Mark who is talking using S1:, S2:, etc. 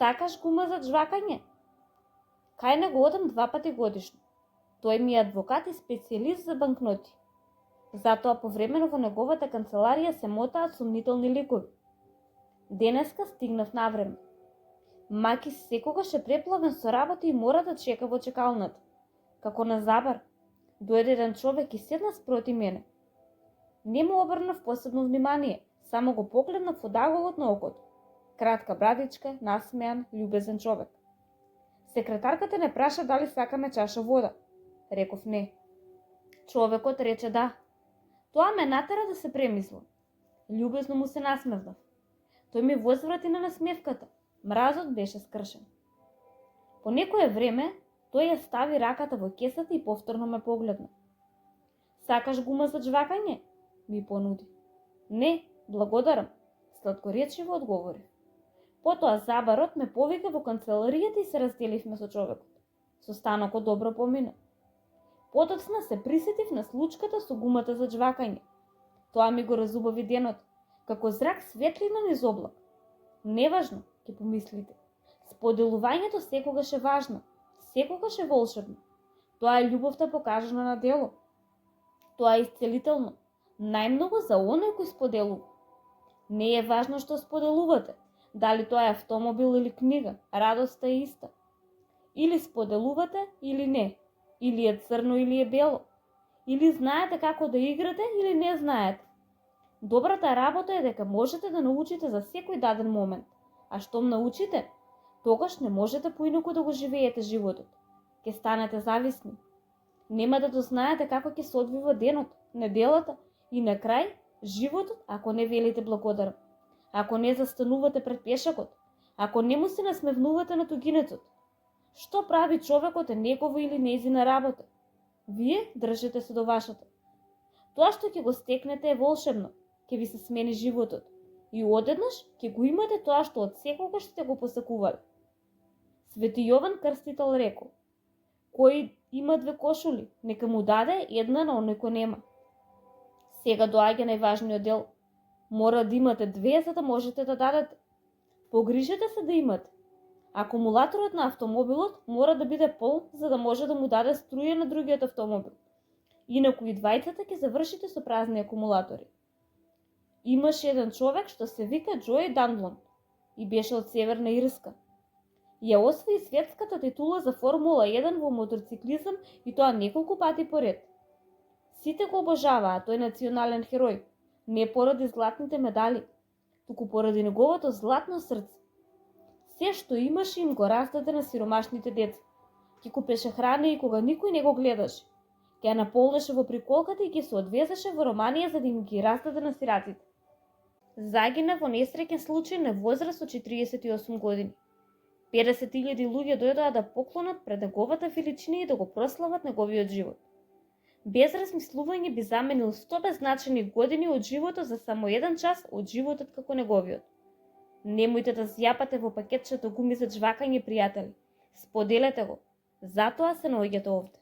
S1: Сакаш гума за джвакање? Кај него одам 2 пати годишно. Тој ми е адвокат и специјалист за банкноти. Затоа повремено во неговата канцеларија се мотаат сомнителни ликови. Денеска стигнав навреме. Маки секогаш е преплавен со работа и мора да чека во чекалната. Како на забар, дојде еден човек и седна спроти мене. Не му обрнав посебно внимание, само го погледнав од аголот на окото. Кратка брадичка, насмеан, љубезен човек. Секретарката не праша дали сакаме чаша вода. Реков не. Човекот рече да. Тоа ме натера да се премислам. Љубезно му се насмевнав. Тој ми возврати на насмевката. Мразот беше скршен. По некое време, тој ја стави раката во кесата и повторно ме погледна. Сакаш гума за джвакање? Ми понуди. Не, благодарам, сладкоречиво одговори. Потоа забарот ме повика во канцеларијата и се разделивме со човекот. Состанокот добро помина. Потоцна се присетив на случката со гумата за джвакање. Тоа ми го разубави денот, како зрак светлина низ облак. Неважно, ќе помислите. Споделувањето секогаш е важно, секогаш е волшебно. Тоа е љубовта покажана на дело. Тоа е исцелително, најмногу за оној кој споделува. Не е важно што споделувате, дали тоа е автомобил или книга, радоста е иста. Или споделувате или не, или е црно или е бело, или знаете како да играте или не знаете. Добрата работа е дека можете да научите за секој даден момент, а штом научите, тогаш не можете поинаку да го живеете животот. Ке станете зависни. Нема да дознаете како ќе се одвива денот, неделата и на крај животот ако не велите благодарам, ако не застанувате пред пешакот, ако не му се насмевнувате на тугинецот. Што прави човекот е негова или нејзина работа. Вие држите се до вашата. Тоа што ќе го стекнете е волшебно, ќе ви се смени животот и одеднаш ќе го имате тоа што од секогаш сте го посакувале. Свети Јован Крстител рекол: кој има 2 кошули, нека му даде една на оној кој нема. Сега доаѓа најважниот дел. Мора да имате 2 за да можете да дадете. Погрижете се да имате. Акумулаторот на автомобилот мора да биде пол за да може да му даде струја на другиот автомобил. Инаку и двајцата ќе завршите со празни акумулатори. Имаше еден човек што се вика Џој Данлон и беше од Северна Ирска. Ја освои светската титула за Формула 1 во мотоциклизам и тоа неколку пати поред. Сите го обожаваа, тој национален херој, не поради златните медали, туку поради неговото златно срце. Се што имаше им го раздаде на сиромашните деца. Ќе купеше храна и кога никој не го гледаше. Ќе ја наполнеше во приколката и ќе се одвезеше во Романија за да им ги раздаде на сиратите. Загина во несреќен случај на возраст од 48 години. 50.000 луѓе дојдоа да поклонат пред неговата величина и да го прослават неговиот живот. Без размислување би заменил 100 беззначени години од животот за само 1 час од животот како неговиот. Немојте да зјапате во пакетчето гуми за джвакање, пријатели. Споделете го. Затоа се наоѓате овде.